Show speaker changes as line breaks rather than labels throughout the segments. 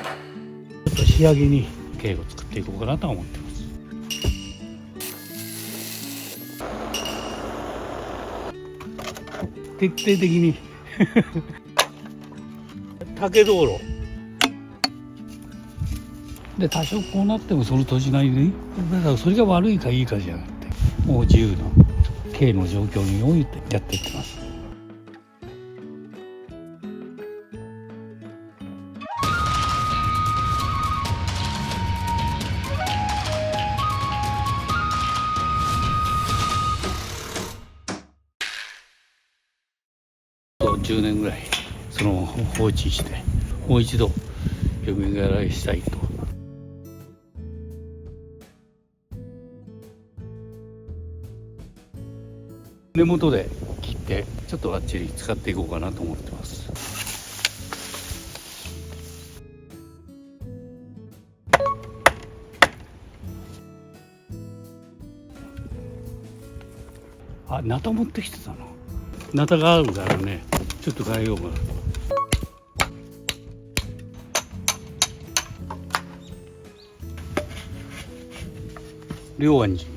ちょっと仕上げにケーキを作っていこうかなと思ってます。徹底的に竹道路で、多少こうなってもその土地なりに、だからそれが悪いかいいかじゃなくて、もう自由な経営の状況においてやっていってます。10年ぐらいその放置してもう一度蘇らしたいと。根元で切ってちょっとあっちに使っていこうかなと思ってます。あ、ナタ持ってきてたの。ナタがあるからね、ちょっと変えようかな。両安寺。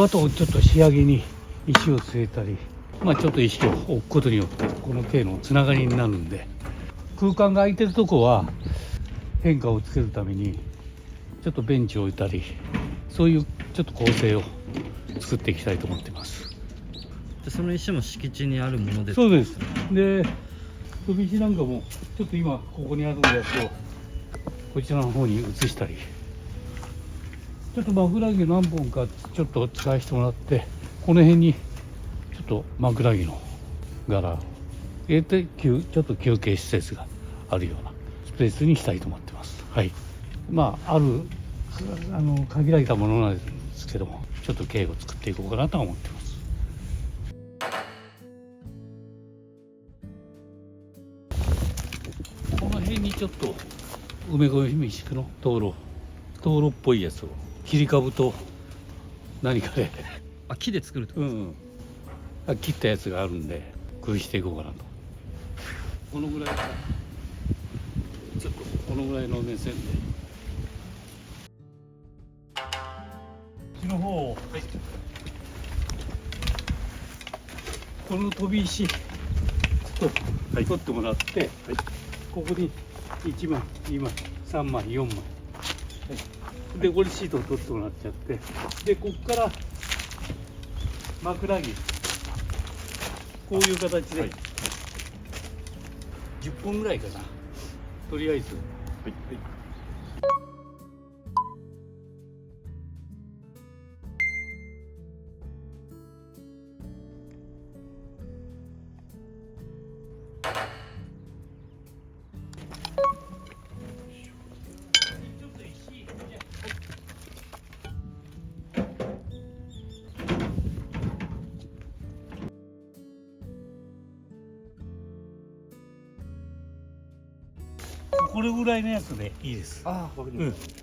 あとちょっと仕上げに石を据えたり、ちょっと石を置くことによってこの径のつながりになるんで、空間が空いてるとこは変化をつけるためにちょっとベンチを置いたり、そういうちょっと構成を作っていきたいと思ってます。
その石も敷地にあるものですか？
そうです。で、飛び石なんかもちょっと今ここにあるやつをこちらの方に移したり、ちょっと枕木何本かちょっと使わせてもらって、この辺にちょっと枕木の柄を入れてちょっと休憩施設があるようなスペースにしたいと思ってます。はい。ある限られたものなんですけども、ちょっと経営を作っていこうかなと思ってます。この辺にちょっと梅越民宿の道路っぽいやつを切り株と何かで
木で作るってことですか？
切ったやつがあるんで工夫していこうかなと。このぐらいか、ちょっとこのぐらいの目線でこっちの方を、この飛び石ちょっと取ってもらって、ここに1枚2枚3枚4枚、でこれシートを取ってもらっちゃって、でここから枕木こういう形で、10本ぐらいかな、とりあえず。これぐらいのやつでいいです。
ああ、わかりました。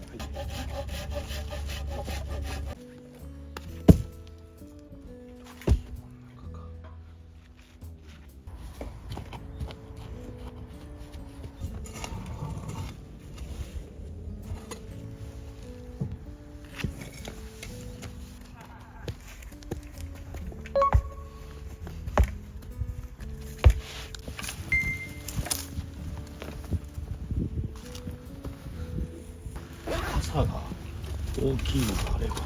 草が大きいのがあれかな。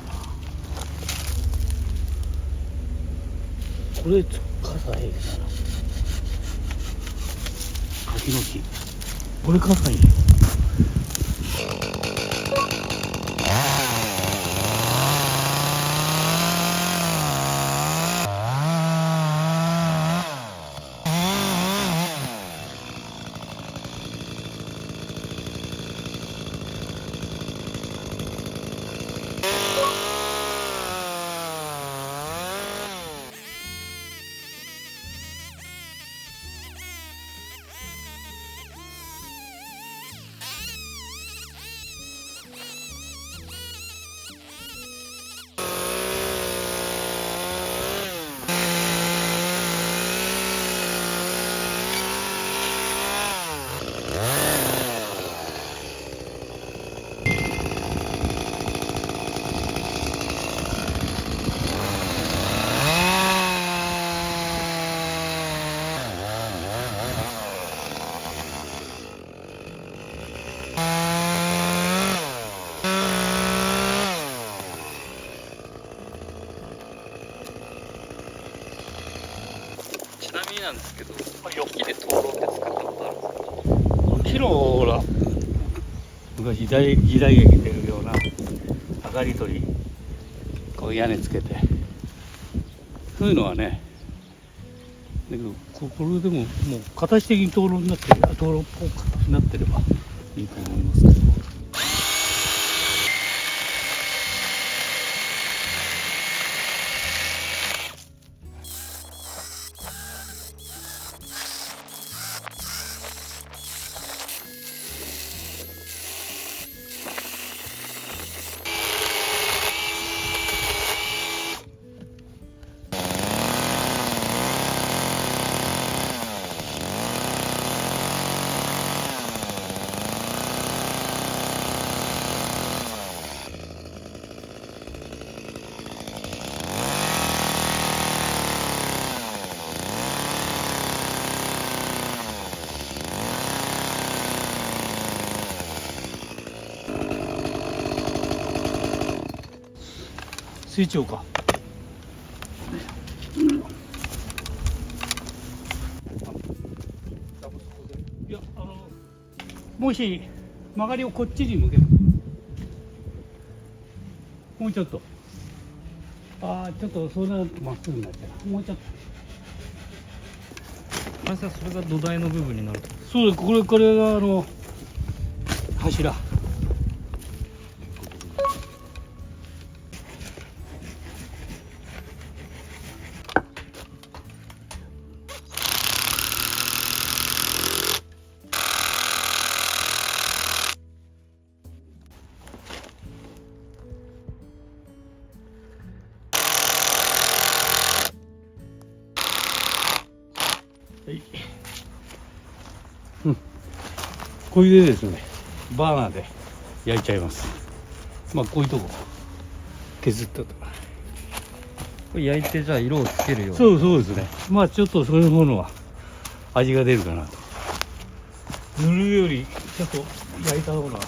これ傘ええかな。柿の木、これ傘いい。
ちなみになんですけど、木で灯籠って作ったことあるんですか？
もちろんほら昔時代劇出るような明かり取り、こう屋根つけて、そういうのはね。だけどこれでももう形的に灯籠になってる、灯籠っぽくなってればいいと思いますけど。水長か。いや、もし曲がりをこっちに向ける。もうちょっと。ちょっとそんなまっすぐになっちゃう。もうちょっと。
あれさ、それが土台の部分になると。
そうです。これが柱。はい、これでですね、バーナーで焼いちゃいます。まあこういうとこ削ったとか。
これ焼いてじゃあ色をつけるような。
そうですね。まあちょっとそういうものは味が出るかなと。塗るよりちょっと焼いた方が。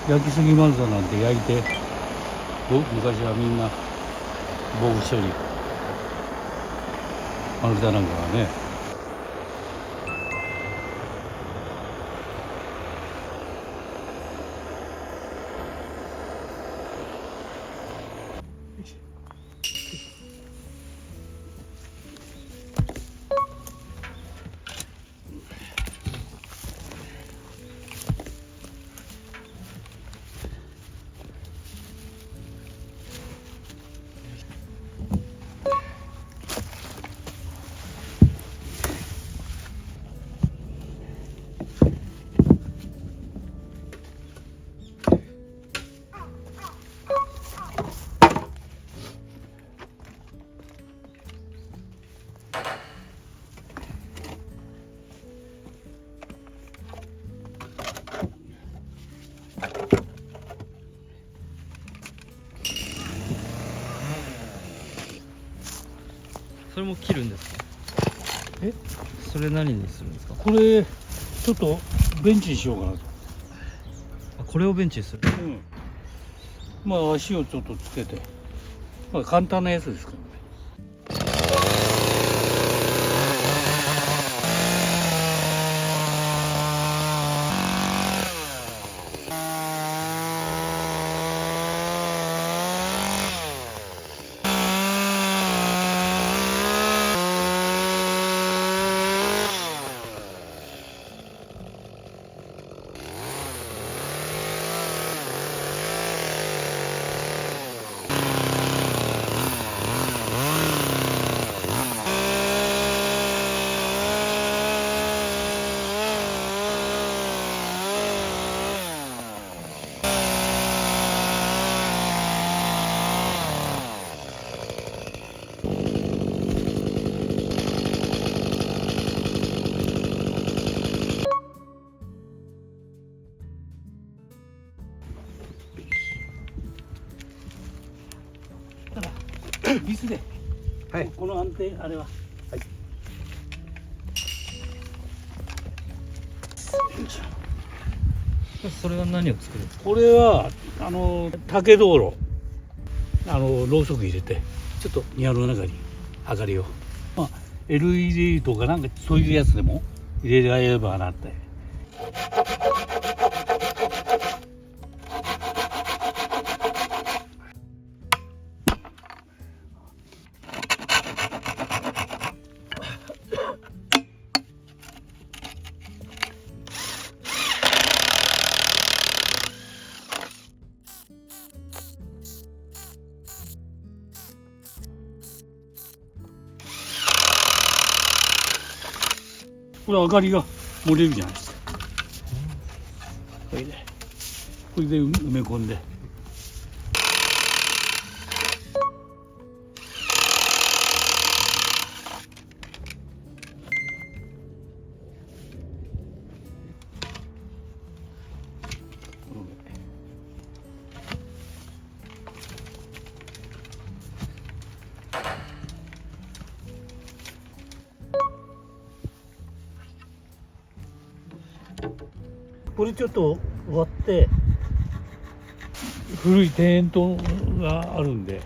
焼きすぎまずさなんて焼いて、昔はみんな防腐処理丸太なんかはね。
れも切るんですか？
え
それ何にするんですか？
これちょっとベンチにしようかなと。
あ、これをベンチにする。
まあ足をちょっとつけて、まあ簡単なやつですからね。ビスで、
はい。
この安定あれは、はい。
それは何を作るんですか？
これは竹道路ろうそく入れてちょっと庭の中に明かりを、まあ LED とかなんかそういうやつでも入れられればなって。これ明かりが漏れるじゃないですか。これで埋め込んで。これちょっと割って古い庭園灯があるんで、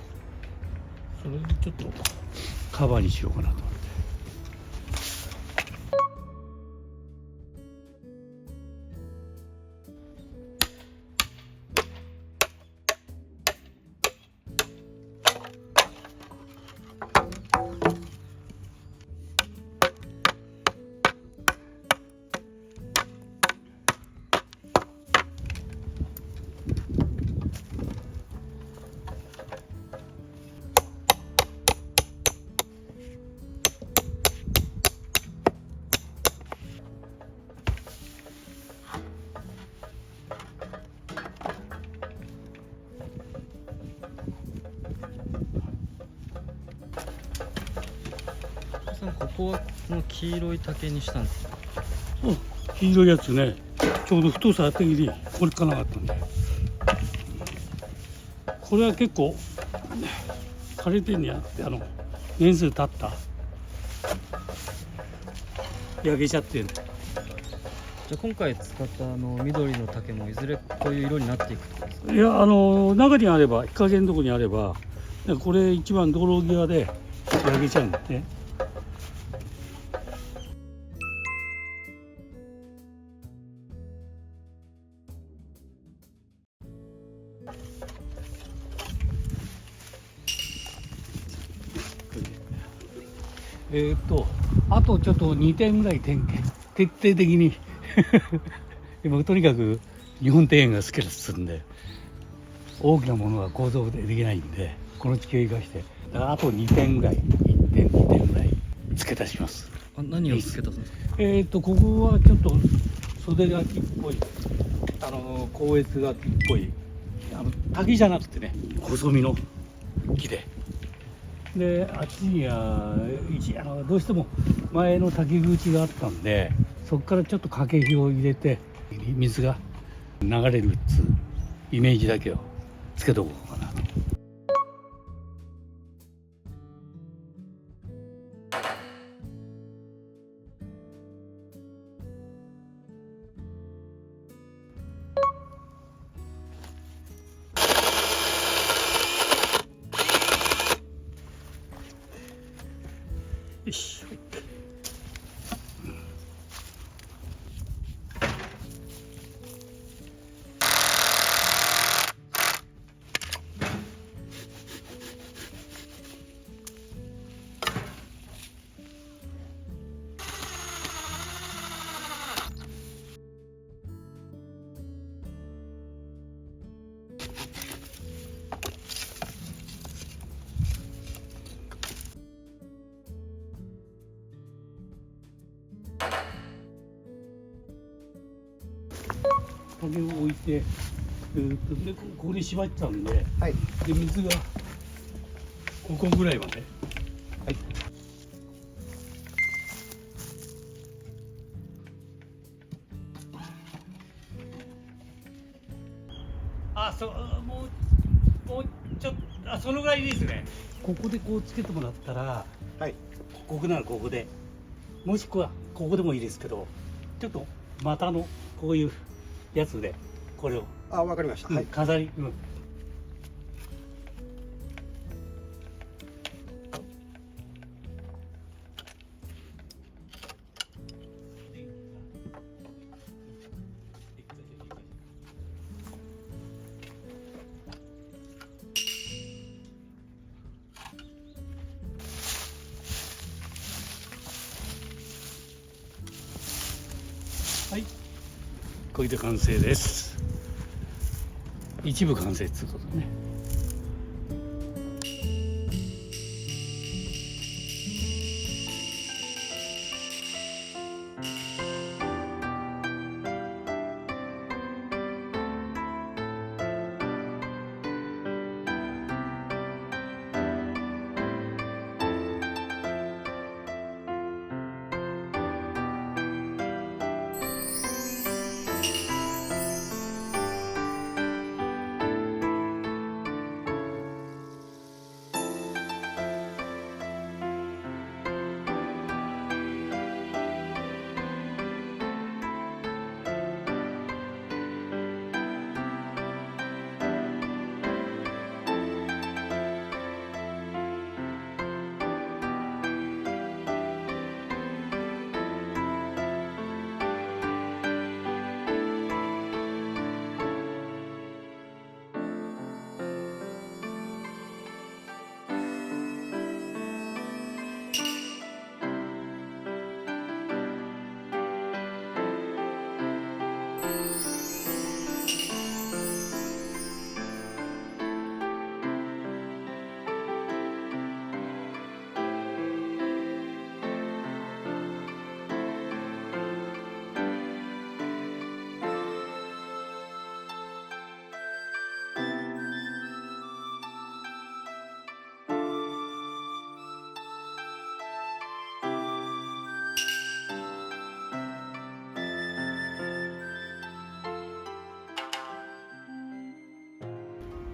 それでちょっとカバーにしようかなと思って。
ここはこの黄色い竹にしたんですか？
黄色いやつね、ちょうど太さ的にこれかなかったんで、これは結構枯れてんやって、年数経った焼けちゃってる。
じゃあ今回使った緑の竹もいずれこういう色になっていくってことですか？
いや中にあれば、日陰のところにあれば、これ一番道路際で焼けちゃうんだね。あとちょっと2点ぐらい徹底的に今とにかく日本庭園が好きですんで、大きなものは構造でできないんで、この地形を生かして、だからあと2点ぐらい、1点2点ぐらい付け足します。
何を付け足すんですか？
ここはちょっと袖垣っぽい、光悦垣っぽい、竹じゃなくてね、細身の木で。であっちにはどうしても前の竹口があったんで、そこからちょっと掛け木を入れて水が流れるっつうイメージだけをつけとこうかなと。竹を置いて、でここに縛ってたんで、
はい。
で水がここぐらいまで。
はい。
もうちょっと、そのぐらいでいいですね。ここでこうつけてもらったら、
はい。
ここならここで、もしくはここでもいいですけど、ちょっと股のこういうやつでこれを、
あ、わかりました。はい。
飾り、はい、これで完成です。一部完成っていうことね。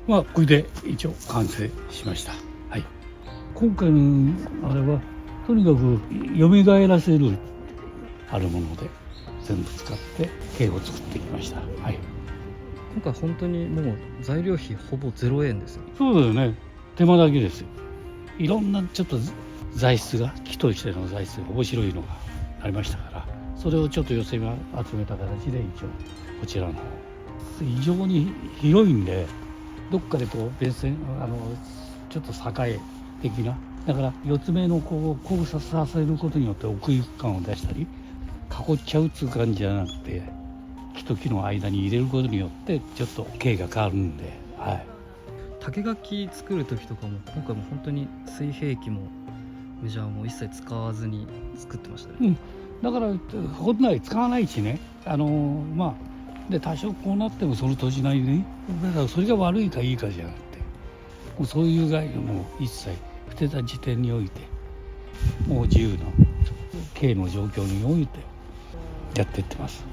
まあこれで一応完成しました。はい。今回のあれはとにかく蘇らせるあるもので全部使って景を作ってきました。はい。
今回本当にもう材料費ほぼ0円ですよ。
そうだよね。手間だけですよ。いろんなちょっと材質が木としての材質が面白いのがありましたから、それをちょっと寄せ集めた形で一応こちらの方非常に広いんで。どっかでこう別線ちょっと境的なだから四つ目のこう交差させることによって奥行き感を出したり囲っちゃうっていう感じじゃなくて木と木の間に入れることによってちょっと形が変わるんで、はい、
竹垣作る時とかも今回も本当に水平器もメジャーも一切使わずに作ってましたね。
だから本来使わないしねまあで多少こうなってもその土地なりにだからそれが悪いかいいかじゃなくてもうそういう概念も一切捨てた時点においてもう自由な経の状況においてやっていってます。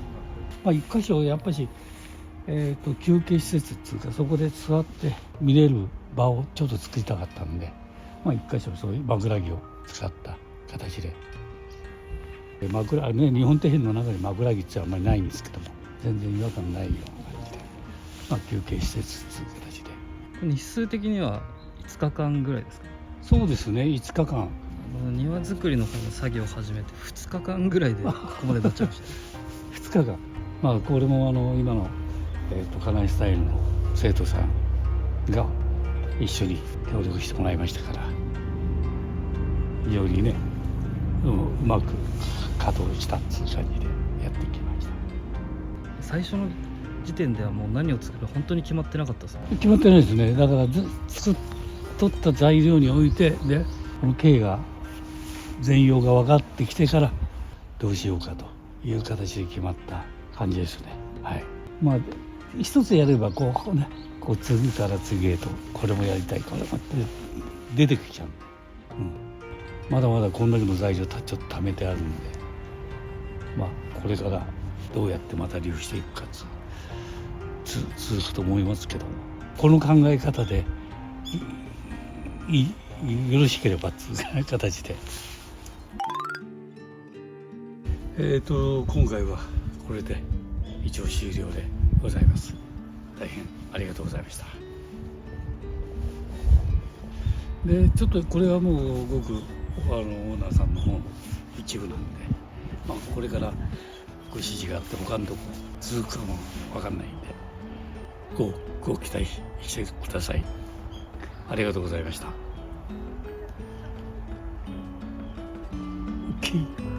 まあ一箇所やっぱし、休憩施設っていうかそこで座って見れる場をちょっと作りたかったんで、まあ一箇所そういう枕木を使った形で枕ね日本庭園の中に枕木ってあんまりないんですけども。全然違和感ないような感じで、まあ、休憩施設という形で
日数的には5日間ぐらいですか？
そうですね5日間
庭作りの方の作業を始めて2日間ぐらいでここまでなっちゃいました
2日間まあこれも今の、金井スタイルの生徒さんが一緒に協力してもらいましたから非常にね、うまく稼働したっていう感じでやってきました。
最初の時点ではもう何を作るか本当に決まってなかったですか？
決まってないですね。だから取った材料においてでこの経が全容が分かってきてからどうしようかという形で決まった感じですね。はい。まあ一つやればこうね、こう次から次へとこれもやりたいこれもって出てきちゃう、まだまだこんだけの材料ちょっと貯めてあるんで、まあこれからどうやってまた流していくか続くと思いますけども、この考え方でよろしければという形で、今回はこれで一応終了でございます。大変ありがとうございました。でちょっとこれはもうごくオーナーさんの方の一部なんで、まあ、これからご指示があって他のとこ続くかも分かんないんでご期待してください。ありがとうございました。OK